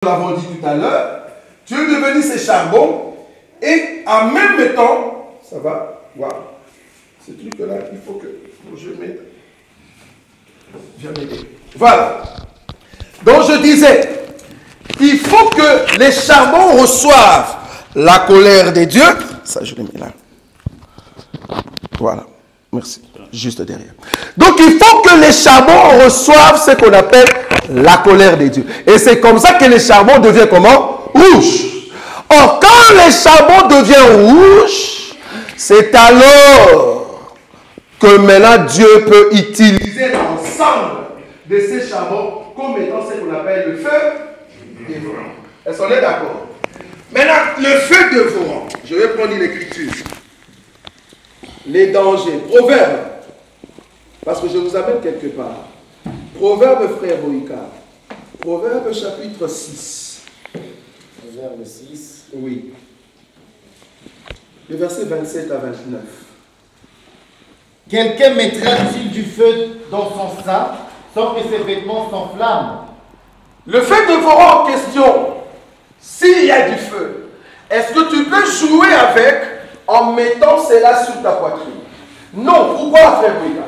nous l'avons dit tout à l'heure, tu es devenu ces charbons et en même temps, ça va, voilà, ce truc-là, il faut que je m'aide. Viens m'aider. Voilà. Donc je disais, il faut que les charbons reçoivent la colère des dieux. Ça, je le mets là. Voilà. Merci. Juste derrière. Donc il faut que les charbons reçoivent ce qu'on appelle la colère des dieux. Et c'est comme ça que les charbons deviennent comment? Rouges. Or, quand les charbons deviennent rouges, c'est alors que maintenant Dieu peut utiliser l'ensemble de ces charbons comme étant ce qu'on appelle le feu dévorant. Est-ce qu'on est d'accord? Maintenant, le feu dévorant, je vais prendre l'écriture. Les dangers. Proverbe. Parce que je vous amène quelque part. Proverbe, frère Boïka. Proverbe chapitre 6. Proverbe 6. Oui. Le verset 27 à 29. Quelqu'un mettra-t-il du feu dans son sein sans que ses vêtements s'enflamment? Le feu dévorant en question, s'il y a du feu, est-ce que tu peux jouer avec en mettant cela sur ta poitrine? Non. Pourquoi, frère Boïka?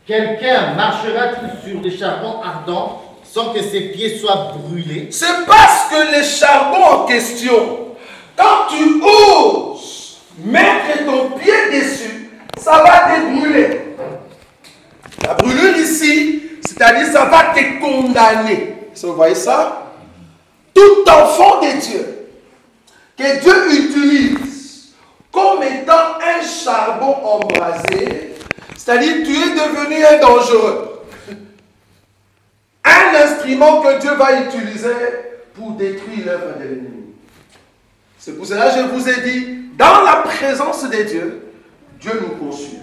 Quelqu'un marchera-t-il sur des charbons ardents sans que ses pieds soient brûlés? C'est parce que les charbons en question, quand tu oses mettre ton pied dessus, ça va te brûler. La brûlure ici, c'est-à-dire ça va te condamner. Vous voyez ça? Tout enfant de Dieu, que Dieu utilise comme étant un charbon embrasé, c'est-à-dire tu es devenu un dangereux. Un instrument que Dieu va utiliser pour détruire l'œuvre de l'ennemi. C'est pour cela que je vous ai dit, dans la présence de Dieu, Dieu nous consulte.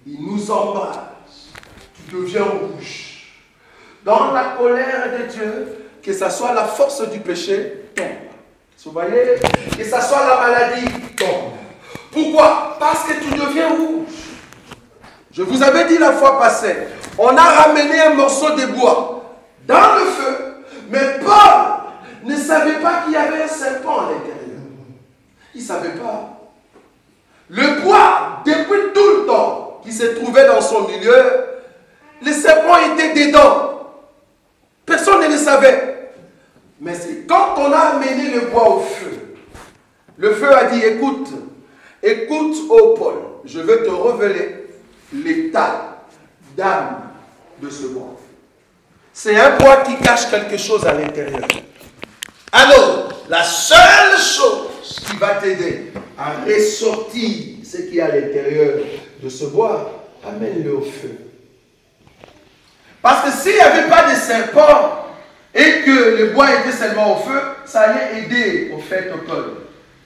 Il nous embrase. Tu deviens rouge. Dans la colère de Dieu, que ce soit la force du péché, tombe. Vous voyez? Que ce soit la maladie, tombe. Pourquoi? Parce que tu deviens rouge. Je vous avais dit la fois passée, on a ramené un morceau de bois dans le feu, mais Paul ne savait pas qu'il y avait un serpent à l'intérieur. Il ne savait pas. Le bois, depuis tout le temps qui se trouvait dans son milieu, le serpent était dedans. Personne ne le savait. Mais c'est quand on a amené le bois au feu, le feu a dit, écoute, ô Paul, je veux te révéler l'état d'âme de ce bois. C'est un bois qui cache quelque chose à l'intérieur. Alors, la seule chose qui va t'aider à ressortir ce qui est à l'intérieur de ce bois, amène-le au feu. Parce que s'il n'y avait pas de serpent et que le bois était seulement au feu, ça allait aider au fait au Paul.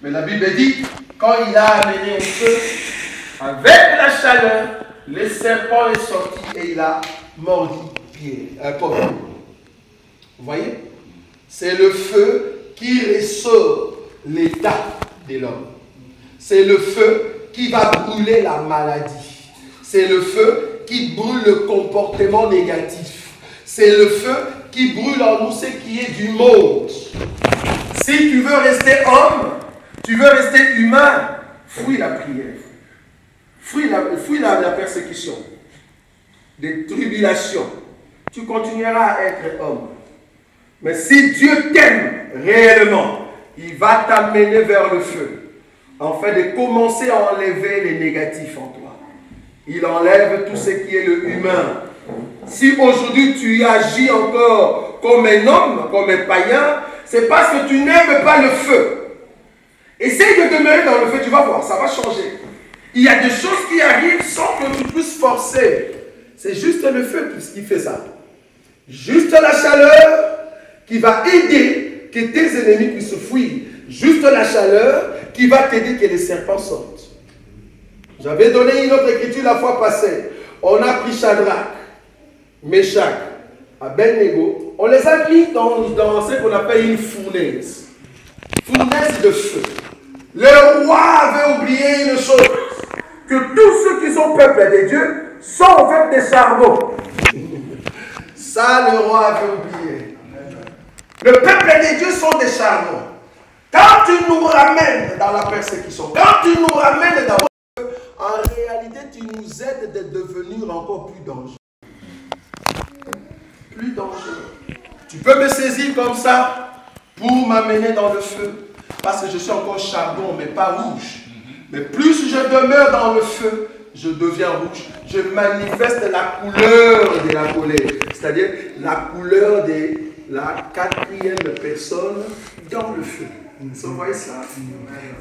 Mais la Bible dit, quand il a amené au feu, avec la chaleur, le serpent est sorti et il a mordu Paul. Vous voyez? C'est le feu qui ressort l'état de l'homme. C'est le feu qui va brûler la maladie. C'est le feu qui brûle le comportement négatif. C'est le feu qui brûle en nous ce qui est du monde. Si tu veux rester homme, tu veux rester humain, fuis la prière. Fuis la persécution, des tribulations. Tu continueras à être homme. Mais si Dieu t'aime réellement, il va t'amener vers le feu, afin de commencer à enlever les négatifs en toi. Il enlève tout ce qui est le humain. Si aujourd'hui tu agis encore comme un homme, comme un païen, c'est parce que tu n'aimes pas le feu. Essaye de demeurer dans le feu, tu vas voir, ça va changer. Il y a des choses qui arrivent sans que tu puisses forcer. C'est juste le feu qui fait ça. Juste la chaleur qui va aider que tes ennemis puissent fuir. Juste la chaleur qui va t'aider que les serpents sortent. J'avais donné une autre écriture la fois passée. On a pris Shadrach, Meshach, Abednego. On les a mis dans ce qu'on appelle une fournaise. Fournaise de feu. Le roi avait oublié une chose. Que tous ceux qui sont peuple de Dieu sont en fait des charbons. Ça, le roi avait oublié. Le peuple de Dieu sont des charbons. Quand tu nous ramènes dans la persécution, quand tu nous ramènes dans le feu, en réalité, tu nous aides de devenir encore plus dangereux. Plus dangereux. Tu peux me saisir comme ça pour m'amener dans le feu. Parce que je suis encore charbon, mais pas rouge. Mais plus je demeure dans le feu, je deviens rouge. Je manifeste la couleur de la colère. C'est-à-dire la couleur de la quatrième personne dans le feu. Vous voyez ça?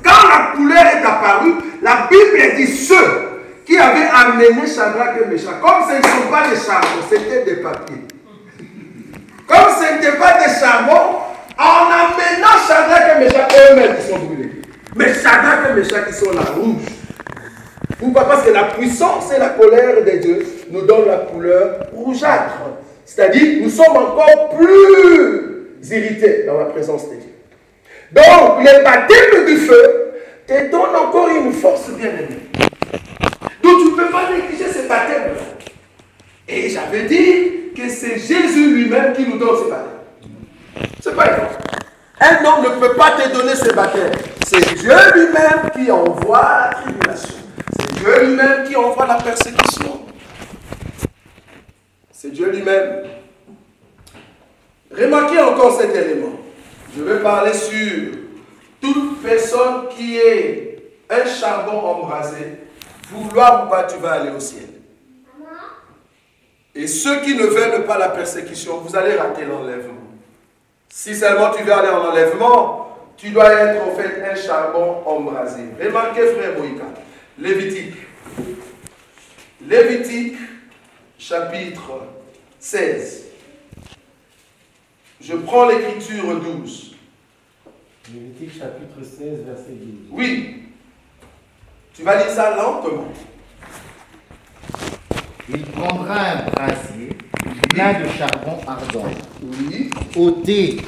Quand la couleur est apparue, la Bible dit ceux qui avaient amené Shadrach et Meshach, comme ce ne sont pas des charbons, c'était des papiers. Comme ce n'était pas des charbons, en amenant Shadrach et Meshach, eux-mêmes ils sont brûlés. Mais Shadrach et Meshach ils sont là, rouges. Pourquoi? Parce que la puissance et la colère de Dieu nous donnent la couleur rougeâtre. C'est-à-dire, nous sommes encore plus irrités dans la présence de Dieu. Donc, le baptême du feu te donne encore une force bien-aimée. Donc, tu ne peux pas négliger ce baptême. Et j'avais dit que c'est Jésus lui-même qui nous donne ce baptême. C'est pas évident. Un homme ne peut pas te donner ce baptême. C'est Dieu lui-même qui envoie la tribulation. C'est Dieu lui-même qui envoie la persécution. C'est Dieu lui-même. Remarquez encore cet élément. Je vais parler sur toute personne qui est un charbon embrasé. Vouloir ou pas, tu vas aller au ciel. Et ceux qui ne veulent pas la persécution, vous allez rater l'enlèvement. Si seulement tu veux aller en enlèvement, tu dois être en fait un charbon embrasé. Remarquez, frère Moïka, Lévitique. Lévitique, chapitre 16. Je prends l'écriture 12. Lévitique, chapitre 16, verset 12. Oui. Tu vas lire ça lentement. Il prendra un brasier plein de charbon ardent, Oui. ôté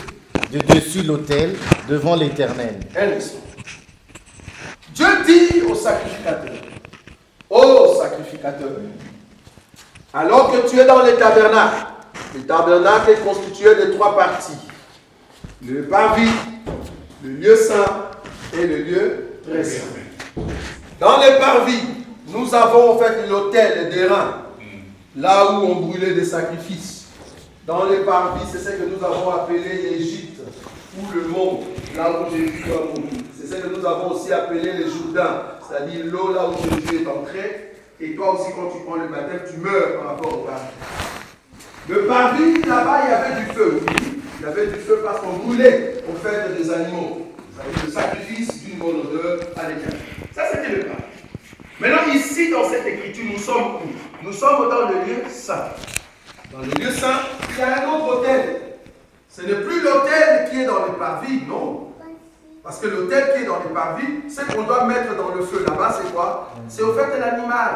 de dessus l'autel devant l'Éternel. Dieu dit au sacrificateur, ô sacrificateur, alors que tu es dans le tabernacle est constitué de 3 parties. Le parvis, le lieu saint et le lieu très saint. Dans le parvis, nous avons en fait l'autel des reins, là où on brûlait des sacrifices. Dans le parvis, c'est ce que nous avons appelé l'Égypte, ou le monde, là où Jésus doit mourir. C'est ce que nous avons aussi appelé le Jourdain, c'est-à-dire l'eau là où Jésus est entré. Et toi aussi, quand tu prends le baptême, tu meurs par rapport au parvis. Le parvis, là-bas, il y avait du feu. Oui. Il y avait du feu parce qu'on brûlait au fait des animaux. Le sacrifice d'une bonne odeur à l'Éternel. Ça, c'était le parvis. Maintenant, ici, dans cette écriture, nous sommes où? Nous sommes dans le lieu saint. Dans le lieu saint, il y a un autre autel. Ce n'est plus l'autel qui est dans le parvis, non. Parce que l'autel qui est dans le parvis, c'est qu'on doit mettre dans le feu. Là-bas, c'est quoi? C'est au fait l'animal.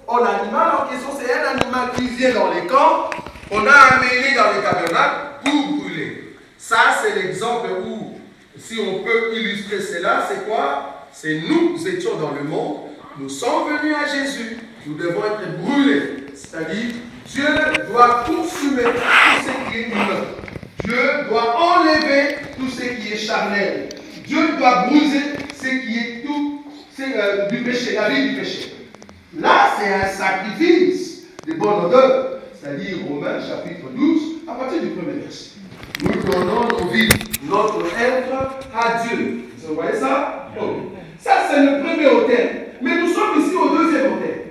Oh, l'animal en question, c'est un animal qui vient dans les camps, on a amené dans les tabernacles pour brûler. Ça, c'est l'exemple où, si on peut illustrer cela, c'est quoi? C'est nous étions dans le monde, nous sommes venus à Jésus, nous devons être brûlés. C'est-à-dire, Dieu doit consumer tout ce qui est humain. Dieu doit enlever tout ce qui est charnel. Dieu doit brûler ce qui est tout du péché, la vie du péché. Là, c'est un sacrifice de bonne odeur. C'est-à-dire Romains chapitre 12, à partir du premier verset. Nous donnons nos vies, notre être à Dieu. Vous voyez ça? Oh. Ça, c'est le premier autel. Mais nous sommes ici au deuxième autel.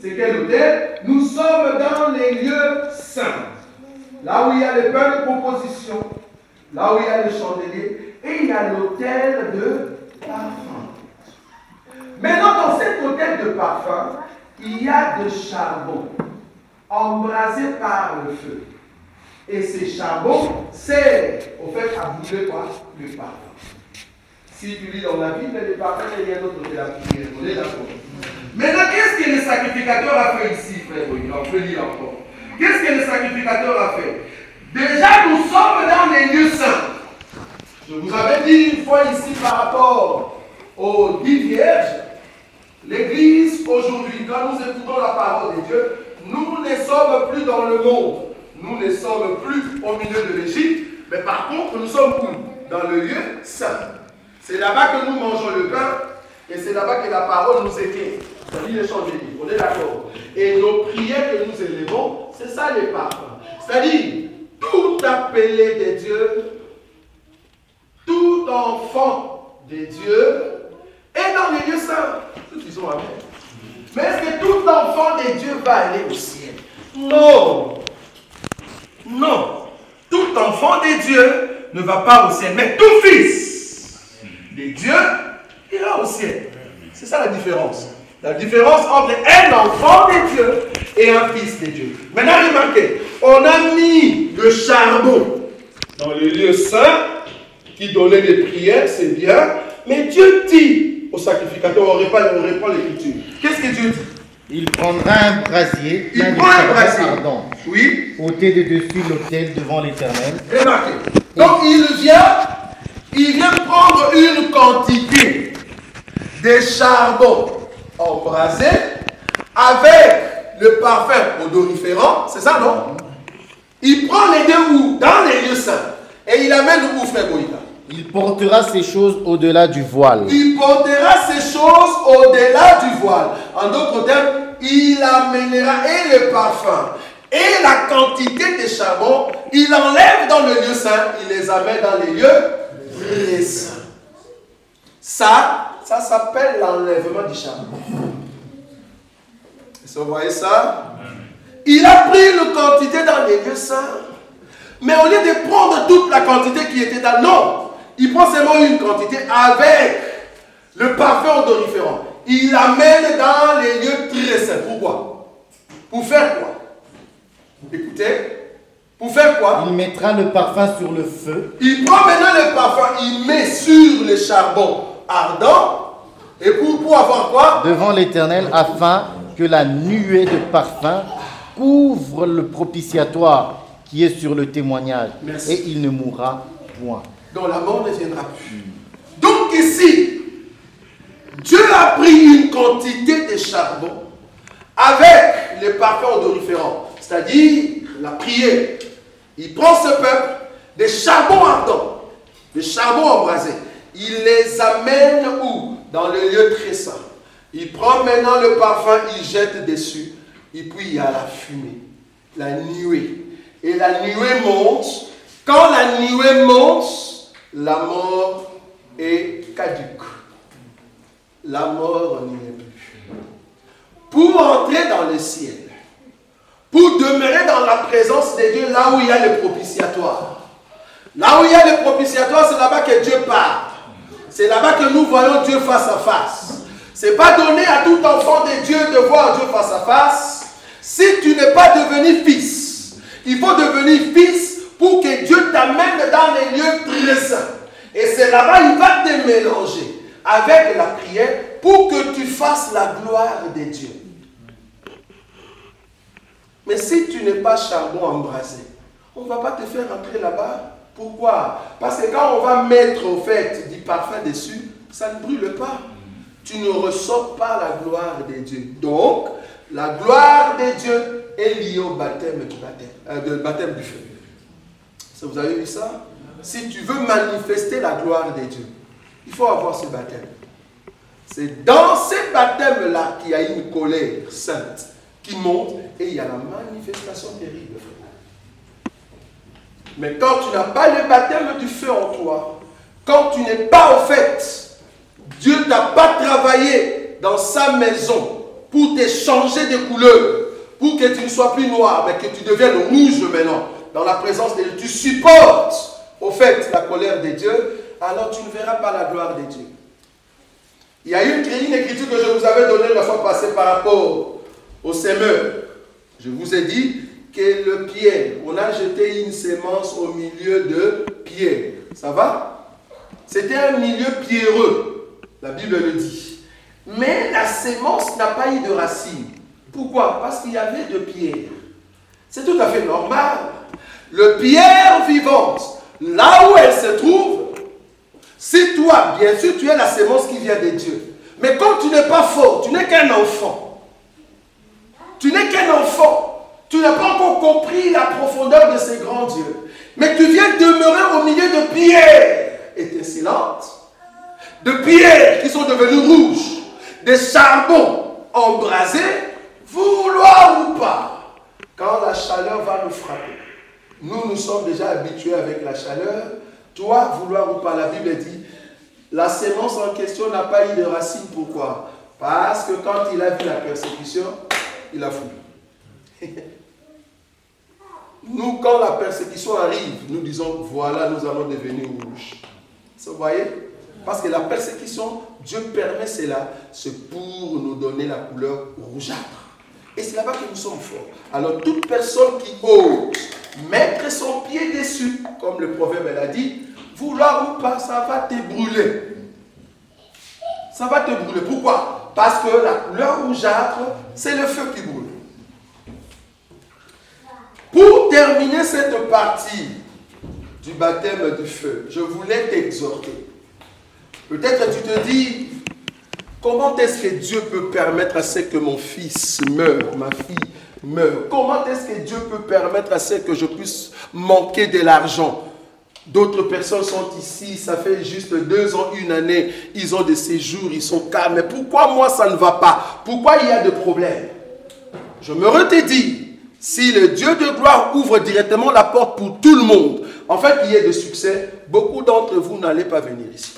C'est quel autel? Nous sommes dans les lieux saints. Là où il y a les pains de proposition, là où il y a le chandelier, et il y a l'autel de parfum. Maintenant, dans cet autel de parfum, il y a de charbon embrasé par le feu. Et ces charbons servent au fait à brûler quoi? Le parfum. Si tu lis dans la Bible, le parfum, il y a d'autres de la prière. On est d'accord. Maintenant, qu'est-ce que le sacrificateur a fait ici, frère? On peut lire encore. Qu'est-ce que le sacrificateur a fait? Déjà, nous sommes dans les lieux saints. Je vous avais dit une fois ici par rapport aux 10 vierges. L'Église, aujourd'hui, quand nous écoutons la parole de Dieu, nous ne sommes plus dans le monde. Nous ne sommes plus au milieu de l'Égypte, Mais par contre, nous sommes où? Dans le lieu saint. C'est là-bas que nous mangeons le pain et c'est là-bas que la parole nous éclaire. C'est-à-dire l'échange des livres, on est d'accord. Et nos prières que nous élevons, c'est ça les parfums. C'est-à-dire, tout appelé de Dieu, tout enfant de Dieu est dans les lieux saints. Ceux qui sont amen. Mais est-ce que tout enfant de Dieu va aller au ciel? Non. Non. Tout enfant de Dieu ne va pas au ciel. Mais tout fils de Dieu ira au ciel. C'est ça la différence. La différence entre un enfant de Dieu et un fils de Dieu. Maintenant, remarquez, on a mis le charbon dans les lieux saints qui donnait des prières, c'est bien. Mais Dieu dit au sacrificateur, on reprend l'écriture. Qu'est-ce que Dieu dit? Il prendra un brasier, il prend un brasier ardent, oui, ôté de dessus l'autel devant l'Éternel. Remarquez. Donc il vient prendre une quantité de charbon embrasé avec le parfum odoriférant, c'est ça non? Il prend les deux où? Dans les lieux saints. Et il amène où, frère Boïka? Il portera ces choses au-delà du voile. Il portera ces choses au-delà du voile. En d'autres termes, il amènera et le parfum et la quantité de charbon, il enlève dans le lieu saint, il les amène dans les lieux très saints. Ça s'appelle l'enlèvement du charbon. Est-ce que vous voyez ça? Il a pris une quantité dans les lieux saints. Mais au lieu de prendre toute la quantité qui était dans... Non! Il prend seulement une quantité avec le parfum odoriférant. Il l'amène dans les lieux très saints. Pourquoi? Pour faire quoi? Écoutez. Pour faire quoi? Il mettra le parfum sur le feu. Il prend maintenant le parfum, il met sur le charbon ardent. Et pour avoir quoi? Devant l'Éternel, afin que la nuée de parfum couvre le propitiatoire qui est sur le témoignage. Merci. Et il ne mourra point. Donc la mort ne viendra plus. Donc ici, Dieu a pris une quantité de charbon avec les parfums odoriférants, c'est-à-dire la prière. Il prend ce peuple, des charbons ardents, des charbons embrasés. Il les amène où? Dans le lieu très saint. Il prend maintenant le parfum, il jette dessus. Et puis il y a la fumée, la nuée. Et la nuée monte. Quand la nuée monte, la mort est caduque. La mort n'y est plus. Pour entrer dans le ciel, pour demeurer dans la présence de Dieu, là où il y a le propitiatoire. Là où il y a le propitiatoire, c'est là-bas que Dieu parle. C'est là-bas que nous voyons Dieu face à face. Ce n'est pas donné à tout enfant de Dieu de voir Dieu face à face. Si tu n'es pas devenu fils, il faut devenir fils pour que Dieu t'amène dans les lieux très saints. Et c'est là-bas, il va te mélanger avec la prière pour que tu fasses la gloire de Dieu. Mais si tu n'es pas charbon embrasé, on ne va pas te faire entrer là-bas. Pourquoi? Parce que quand on va mettre au fait du parfum dessus, ça ne brûle pas. Tu ne ressors pas la gloire de Dieu. Donc, la gloire de Dieu est liée au baptême du feu. Vous avez vu ça? Si tu veux manifester la gloire de Dieu, il faut avoir ce baptême. C'est dans ce baptême-là qu'il y a une colère sainte qui monte et il y a la manifestation terrible. Mais quand tu n'as pas le baptême du feu en toi, quand tu n'es pas au fait, Dieu n'a pas travaillé dans sa maison pour te changer de couleur, pour que tu ne sois plus noir, mais que tu deviennes rouge maintenant, dans la présence de Dieu. Tu supportes au fait la colère de Dieu, alors tu ne verras pas la gloire de Dieu. Il y a une écriture que je vous avais donnée la fois passée par rapport au semeur. Je vous ai dit que le pierre, on a jeté une sémence au milieu de pierre. Ça va? C'était un milieu pierreux, la Bible le dit. Mais la sémence n'a pas eu de racine. Pourquoi? Parce qu'il y avait de pierre. C'est tout à fait normal. Le pierre vivante, là où elle se trouve, si toi, bien sûr, tu es la sémence qui vient de Dieu. Mais quand tu n'es pas fort, tu n'es qu'un enfant. Tu n'es qu'un enfant. Tu n'as pas encore compris la profondeur de ces grands dieux. Mais tu viens demeurer au milieu de pierres étincelantes, de pierres qui sont devenues rouges, des charbons embrasés, vouloir ou pas, quand la chaleur va nous frapper. Nous sommes déjà habitués avec la chaleur. Toi, vouloir ou pas, la Bible dit, la sémence en question n'a pas eu de racine. Pourquoi? Parce que quand il a vu la persécution, il a fui. Nous, quand la persécution arrive, nous disons, voilà, nous allons devenir rouges. Vous voyez? Parce que la persécution, Dieu permet cela, c'est pour nous donner la couleur rougeâtre. Et c'est là-bas que nous sommes forts. Alors, toute personne qui ose mettre son pied dessus, comme le proverbe l'a dit, vouloir ou pas, ça va te brûler. Ça va te brûler. Pourquoi? Parce que la couleur rougeâtre, c'est le feu qui brûle. Pour terminer cette partie du baptême du feu, je voulais t'exhorter. Peut-être tu te dis, comment est-ce que Dieu peut permettre à ce que mon fils meure, ma fille meure? Comment est-ce que Dieu peut permettre à ce que je puisse manquer de l'argent? D'autres personnes sont ici, ça fait juste 2 ans, 1 année, ils ont des séjours, ils sont calmes. Mais pourquoi moi ça ne va pas? Pourquoi il y a des problèmes? Je me redis, si le Dieu de gloire ouvre directement la porte pour tout le monde, en fait qu'il y ait de succès, beaucoup d'entre vous n'allez pas venir ici.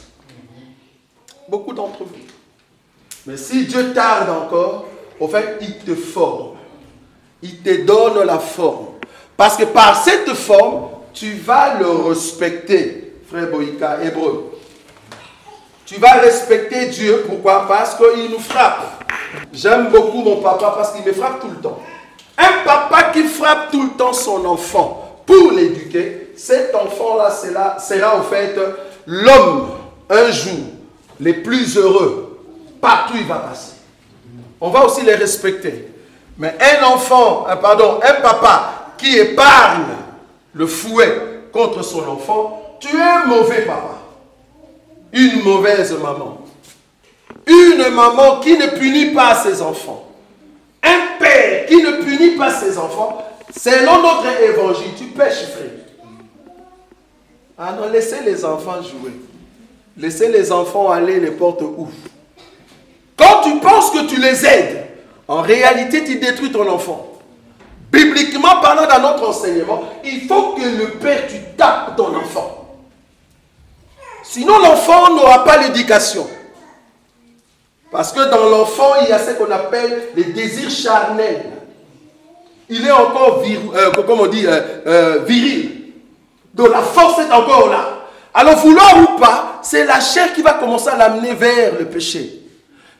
Beaucoup d'entre vous. Mais si Dieu tarde encore, en fait, il te forme. Il te donne la forme. Parce que par cette forme, tu vas le respecter, frère Boïka, hébreu. Tu vas respecter Dieu. Pourquoi? Parce qu'il nous frappe. J'aime beaucoup mon papa parce qu'il me frappe tout le temps. Un papa qui frappe tout le temps son enfant pour l'éduquer, cet enfant-là sera en fait l'homme, un jour, les plus heureux. Partout il va passer. On va aussi les respecter. Mais un papa qui épargne le fouet contre son enfant, tu es un mauvais papa. Une mauvaise maman. Une maman qui ne punit pas ses enfants. Un père qui ne punit pas ses enfants. Selon notre évangile, tu pêches, frère. Ah non, laissez les enfants jouer. Laissez les enfants aller les portes ouvrent. Quand tu penses que tu les aides, en réalité, tu détruis ton enfant. Bibliquement parlant, dans notre enseignement, il faut que le père, tu tapes ton enfant. Sinon, l'enfant n'aura pas l'éducation. Parce que dans l'enfant, il y a ce qu'on appelle les désirs charnels. Il est encore viril. Donc la force est encore là. Alors vouloir ou pas, c'est la chair qui va commencer à l'amener vers le péché.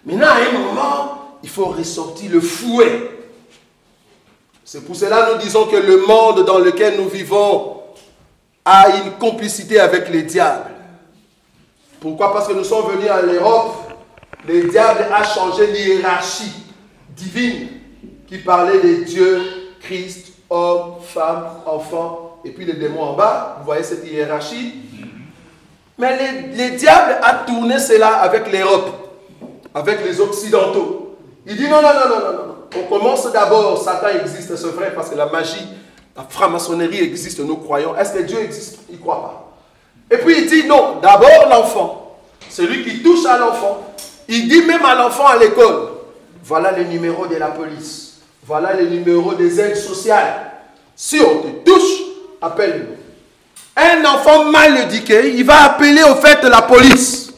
Maintenant, à un moment, il faut ressortir le fouet. C'est pour cela que nous disons que le monde dans lequel nous vivons a une complicité avec les diables. Pourquoi? Parce que nous sommes venus en Europe. Le diable a changé l'hiérarchie divine qui parlait des dieux, Christ, homme, femme, enfant, et puis les démons en bas. Vous voyez cette hiérarchie? Mais le diable a tourné cela avec l'Europe, avec les Occidentaux. Il dit non. On commence d'abord, Satan existe, c'est vrai, parce que la magie, la franc-maçonnerie existe, nous croyons. Est-ce que Dieu existe? Il ne croit pas. Et puis il dit non, d'abord l'enfant. Celui qui touche à l'enfant. Il dit même à l'enfant à l'école, voilà les numéros de la police, voilà les numéros des aides sociales. Si on te touche, appelle-nous. Un enfant mal éduqué, il va appeler au fait la police.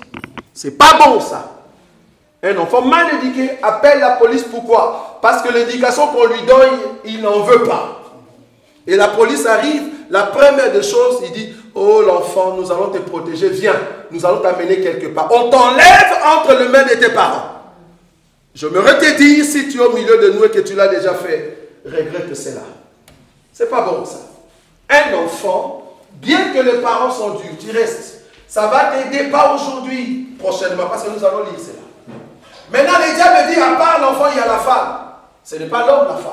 C'est pas bon ça. Un enfant mal éduqué appelle la police. Pourquoi? Parce que l'éducation qu'on lui donne, il n'en veut pas. Et la police arrive, la première des choses, il dit, oh l'enfant, nous allons te protéger, viens, nous allons t'amener quelque part. On t'enlève entre les mains de tes parents. Je me redis, si tu es au milieu de nous et que tu l'as déjà fait, regrette cela. C'est pas bon ça. Un enfant, bien que les parents sont durs, tu restes. Ça va t'aider pas aujourd'hui, prochainement, parce que nous allons lire cela. Maintenant, les diables disent, à part l'enfant, il y a la femme. Ce n'est pas l'homme, la femme.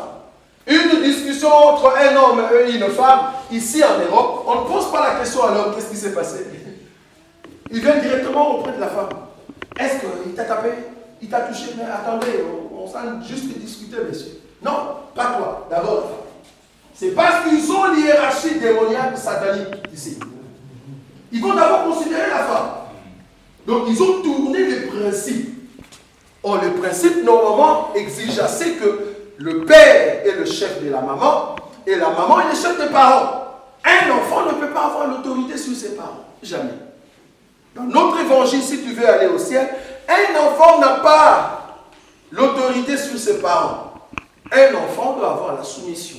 Une discussion entre un homme et une femme, ici en Europe, on ne pose pas la question à l'homme, qu'est-ce qui s'est passé? Il vient directement auprès de la femme. Est-ce qu'il t'a tapé? Il t'a touché? Mais attendez, on s'en juste discuter, monsieur. Non, pas toi, d'abord la femme. C'est parce qu'ils ont l'hiérarchie démoniaque satanique ici. Ils vont d'abord considérer la femme. Donc ils ont tourné les principes. Or, le principe normalement exige assez que le père est le chef de la maman et la maman est le chef des parents. Un enfant ne peut pas avoir l'autorité sur ses parents. Jamais. Dans notre évangile, si tu veux aller au ciel, un enfant n'a pas l'autorité sur ses parents. Un enfant doit avoir la soumission.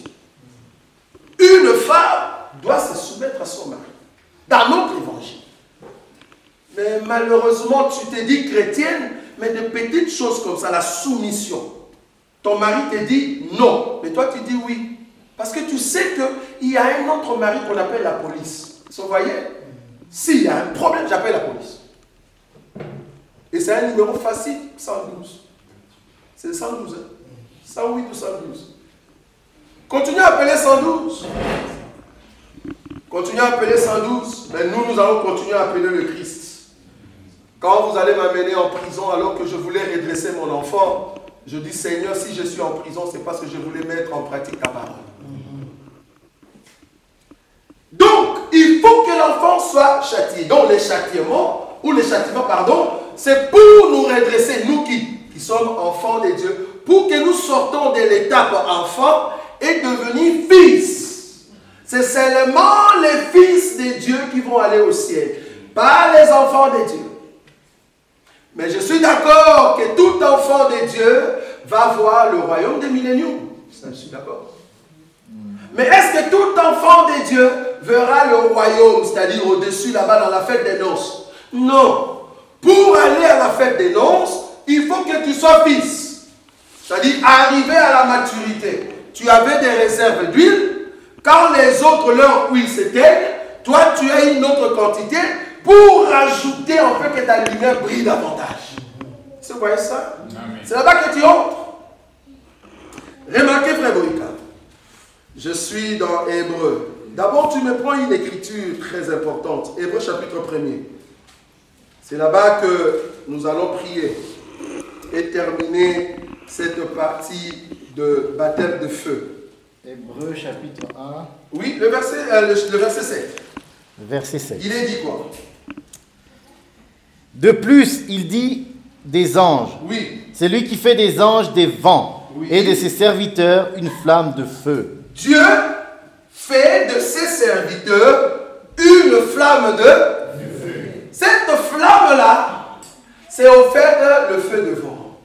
Une femme doit se soumettre à son mari. Dans notre évangile. Mais malheureusement, tu t'es dit chrétienne, mais de petites choses comme ça, la soumission. Ton mari te dit non, mais toi tu dis oui. Parce que tu sais qu'il y a un autre mari qu'on appelle la police. Vous voyez? S'il y a un problème, j'appelle la police. Et c'est un numéro facile, 112. C'est 112, hein? 108 ou 112. Continuez à appeler 112. Continuez à appeler 112. Mais nous allons continuer à appeler le Christ. Quand vous allez m'amener en prison alors que je voulais redresser mon enfant, je dis Seigneur, si je suis en prison, c'est parce que je voulais mettre en pratique ta parole. Donc, il faut que l'enfant soit châtié. Donc, les châtiments, c'est pour nous redresser, nous qui sommes enfants de Dieu, pour que nous sortons de l'étape enfant et devenir fils. C'est seulement les fils de Dieu qui vont aller au ciel, pas les enfants de Dieu. Mais je suis d'accord que tout enfant de Dieu va voir le royaume des milléniums. Ça, je suis d'accord. Mais est-ce que tout enfant de Dieu verra le royaume, c'est-à-dire au-dessus là-bas dans la fête des noces? Non. Pour aller à la fête des noces, il faut que tu sois fils. C'est-à-dire arriver à la maturité. Tu avais des réserves d'huile. Quand les autres, leur huile s'éteigne, toi tu as une autre quantité pour rajouter en fait que ta lumière brille davantage. Vous voyez ça? C'est là-bas que tu entres. Remarquez, frère Boïka. Je suis dans Hébreu. D'abord, tu me prends une écriture très importante. Hébreu chapitre 1er. C'est là-bas que nous allons prier et terminer cette partie de baptême de feu. Hébreu chapitre 1. Oui, le verset 7. Verset 7. Il est dit quoi? De plus, il dit des anges. Oui. C'est lui qui fait des anges des vents, oui, et de ses serviteurs une flamme de feu. Dieu fait de ses serviteurs une flamme de feu. Cette flamme-là, c'est au fait le feu de vent.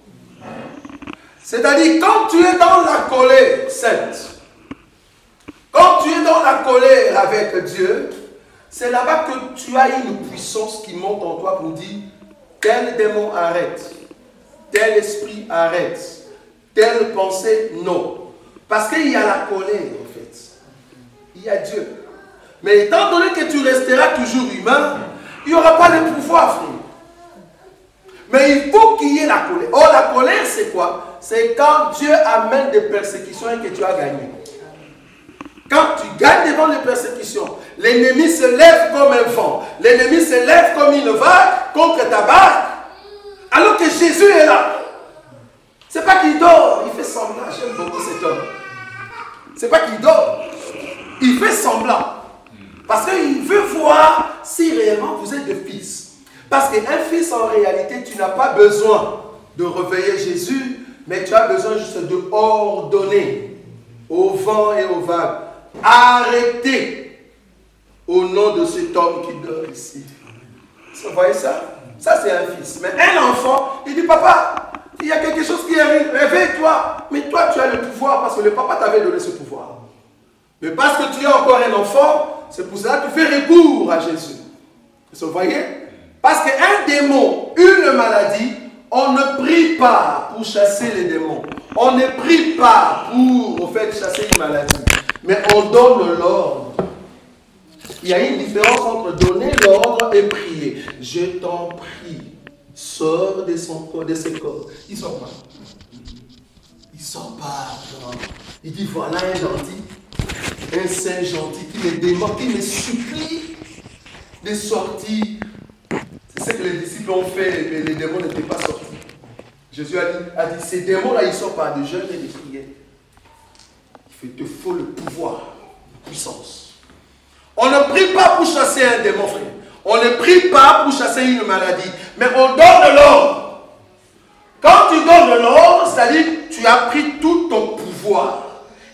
C'est-à-dire, quand tu es dans la colère sainte, quand tu es dans la colère avec Dieu, c'est là-bas que tu as une puissance qui monte en toi pour dire, tel démon arrête, tel esprit arrête, telle pensée non. Parce qu'il y a la colère en fait. Il y a Dieu. Mais étant donné que tu resteras toujours humain, il n'y aura pas de pouvoir, frère. Mais il faut qu'il y ait la colère. Or, la colère, c'est quoi? C'est quand Dieu amène des persécutions et que tu as gagné. Quand tu gagnes devant les persécutions, l'ennemi se lève comme un vent. L'ennemi se lève comme une vague contre ta barque. Alors que Jésus est là. C'est pas qu'il dort, il fait semblant. J'aime beaucoup cet homme. C'est pas qu'il dort, il fait semblant. Parce qu'il veut voir si réellement vous êtes des fils. Parce qu'un fils, en réalité, tu n'as pas besoin de réveiller Jésus, mais tu as besoin juste de ordonner au vent et aux vagues. Arrêtez au nom de cet homme qui dort ici. Vous voyez ça? Ça, c'est un fils. Mais un enfant, il dit, papa, il y a quelque chose qui arrive, réveille-toi. Mais toi, tu as le pouvoir parce que le papa t'avait donné ce pouvoir. Mais parce que tu es encore un enfant, c'est pour cela que tu fais recours à Jésus. Vous voyez? Parce qu'un démon, une maladie, on ne prie pas pour chasser les démons. On ne prie pas pour, au fait, chasser une maladie. Mais on donne l'ordre. Il y a une différence entre donner l'ordre et prier. Je t'en prie, sors de son corps, de ses corps. Il ne sort pas. Il ne sort pas. Non. Il dit, voilà un gentil, un saint gentil qui me demande, qui me supplie de sortir. C'est ce que les disciples ont fait, mais les démons n'étaient pas sortis. Jésus a dit ces démons-là, ils ne sortent pas de jeûne et de prière. Il te faut le pouvoir, la puissance. On ne prie pas pour chasser un démon, frère. On ne prie pas pour chasser une maladie, mais on donne de l'ordre. Quand tu donnes de l'ordre, c'est-à-dire tu as pris tout ton pouvoir,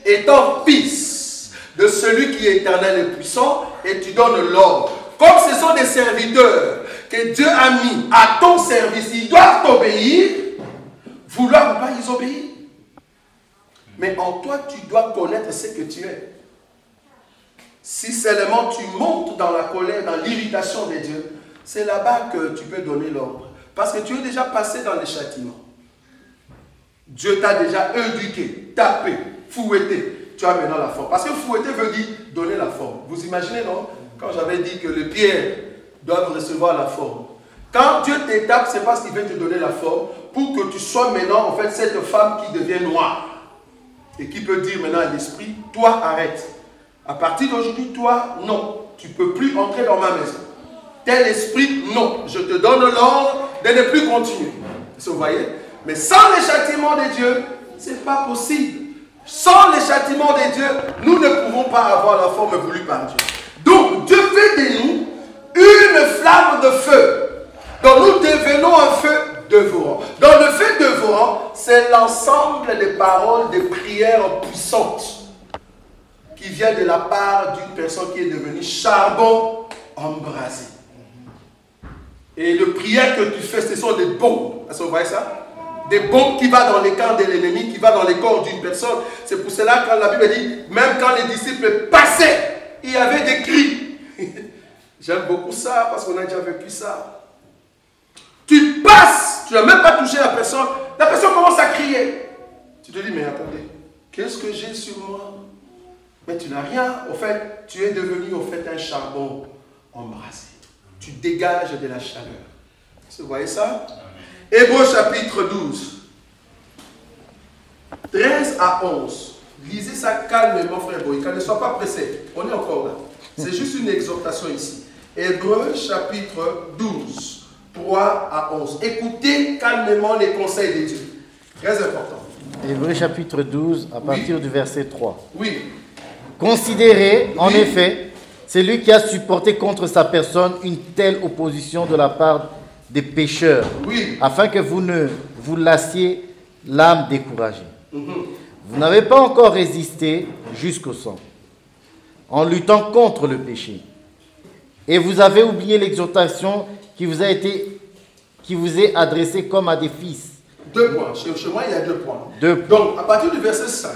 étant fils de celui qui est éternel et puissant, et tu donnes l'ordre. Comme ce sont des serviteurs que Dieu a mis à ton service, ils doivent t'obéir, vouloir ou pas, ils obéissent. Mais en toi, tu dois connaître ce que tu es. Si seulement tu montes dans la colère, dans l'irritation de Dieu, c'est là-bas que tu peux donner l'ordre. Parce que tu es déjà passé dans les châtiments. Dieu t'a déjà éduqué, tapé, fouetté. Tu as maintenant la forme. Parce que fouetter veut dire donner la forme. Vous imaginez, non? Quand j'avais dit que les pierres doivent recevoir la forme. Quand Dieu t'étape, c'est parce qu'il veut te donner la forme pour que tu sois maintenant, en fait, cette femme qui devient noire. Et qui peut dire maintenant à l'esprit, toi, arrête. À partir d'aujourd'hui, toi, non. Tu ne peux plus entrer dans ma maison. Tel esprit, non. Je te donne l'ordre de ne plus continuer. Vous voyez? Mais sans les châtiments de Dieu, ce n'est pas possible. Sans les châtiments de Dieu, nous ne pouvons pas avoir la forme voulue par Dieu. Donc, Dieu fait de nous une flamme de feu. Donc, nous devenons un feu dévorant. Donc, le feu dévorant, c'est l'ensemble des paroles, des prières puissantes qui viennent de la part d'une personne qui est devenue charbon embrasé. Et les prières que tu fais, ce sont des bombes. Est-ce que vous voyez ça? Des bombes qui vont dans les camps de l'ennemi, qui vont dans les corps d'une personne. C'est pour cela que la Bible dit, même quand les disciples passaient, il y avait des cris. J'aime beaucoup ça parce qu'on a déjà vécu ça. Tu passes, tu n'as même pas touché la personne commence à crier. Tu te dis, mais attendez, qu'est-ce que j'ai sur moi? Mais tu n'as rien. Au fait, tu es devenu au fait un charbon embrasé. Tu dégages de la chaleur. Vous voyez ça? Hébreux chapitre 12. 13 à 11. Lisez ça calmement, frère Boïka. Ne sois pas pressé. On est encore là. C'est juste une exhortation ici. Hébreux chapitre 12. 3 à 11. Écoutez calmement les conseils de Dieu. Très important. Hébreux chapitre 12, à partir du verset 3. Oui. Considérez, en effet, celui qui a supporté contre sa personne une telle opposition de la part des pécheurs, afin que vous ne vous lassiez l'âme découragée. Vous n'avez pas encore résisté jusqu'au sang, en luttant contre le péché. Et vous avez oublié l'exhortation qui vous est adressée comme à des fils. 2 points. Chez moi, il y a 2 points. 2 points. Donc, à partir du verset 5.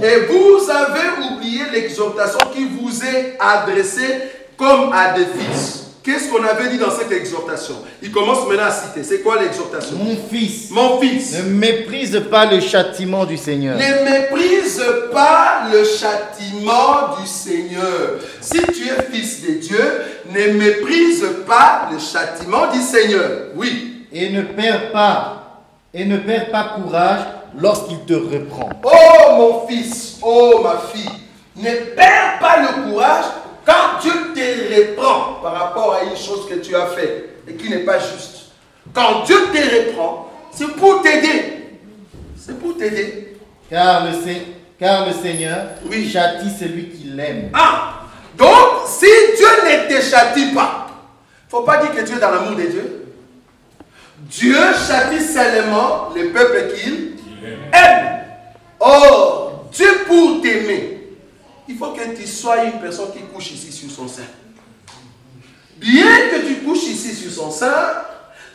Et vous avez oublié l'exhortation qui vous est adressée comme à des fils. Qu'est-ce qu'on avait dit dans cette exhortation? Il commence maintenant à citer. C'est quoi l'exhortation? Mon fils. Mon fils. Ne méprise pas le châtiment du Seigneur. Ne méprise pas le châtiment du Seigneur. Si tu es fils de Dieu, ne méprise pas le châtiment du Seigneur. Oui. Et ne perds pas courage lorsqu'il te reprend. Oh mon fils, oh ma fille, ne perds pas le courage quand Dieu te reprend par rapport à une chose que tu as faite et qui n'est pas juste. Quand Dieu te reprend, c'est pour t'aider. C'est pour t'aider. Car le Seigneur châtie celui qui l'aime. Ah, donc si Dieu ne te châtie pas, il ne faut pas dire que tu es dans l'amour de Dieu. Dieu châtie seulement le peuple qu'il aime. Or, Dieu pour t'aimer, il faut que tu sois une personne qui couche ici sur son sein. Bien que tu couches ici sur son sein,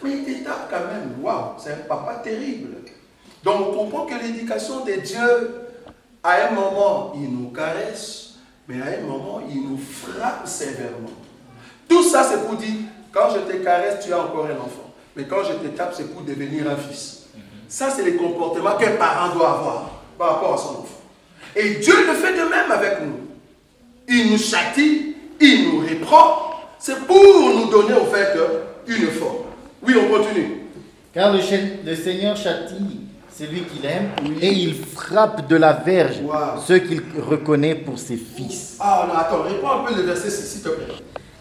mais il te tape quand même. Waouh, c'est un papa terrible. Donc on comprend que l'éducation de Dieu, à un moment, il nous caresse, mais à un moment, il nous frappe sévèrement. Tout ça, c'est pour dire, quand je te caresse, tu es encore un enfant. Mais quand je te tape, c'est pour devenir un fils. Ça, c'est les comportements qu'un parent doit avoir par rapport à son enfant. Et Dieu le fait de même avec nous. Il nous châtie, il nous reprend. C'est pour nous donner, en fait, une forme. Oui, on continue. Car le Seigneur châtie celui qu'il aime et il frappe de la verge ceux qu'il reconnaît pour ses fils. Ah non, attends, reprends un peu le verset, s'il te plaît.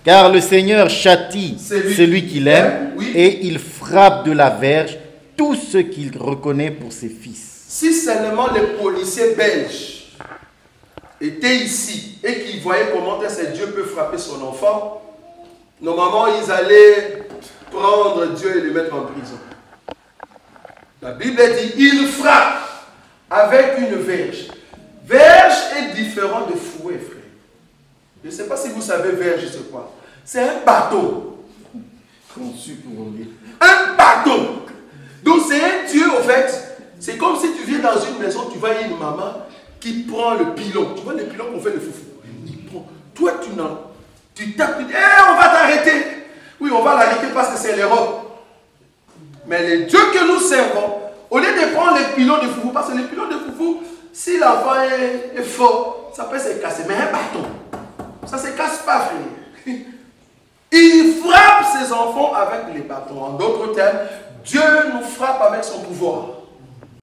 Car le Seigneur châtie celui qu'il aime et il frappe de la verge tous ceux qu'il reconnaît pour ses fils. Si seulement les policiers belges était ici et qui voyait comment Dieu peut frapper son enfant, normalement, ils allaient prendre Dieu et le mettre en prison. La Bible dit, il frappe avec une verge. Verge est différent de fouet, frère. Je ne sais pas si vous savez verge, c'est quoi. C'est un bateau. Conçu pour lui. Un bateau. Donc c'est un Dieu, en fait. C'est comme si tu viens dans une maison, tu vois une maman qui prend le pilon. Tu vois le pilon qu'on fait le foufou. Il prend. Toi, tu tapes, tu dis, on va t'arrêter. Oui, on va l'arrêter parce que c'est l'Europe. Mais le Dieu que nous servons, au lieu de prendre les pilons de foufou, parce que les pilons de foufou, si l'enfant est fort, ça peut se casser. Mais un bâton, ça ne se casse pas, frère. Il frappe ses enfants avec les bâtons. En d'autres termes, Dieu nous frappe avec son pouvoir.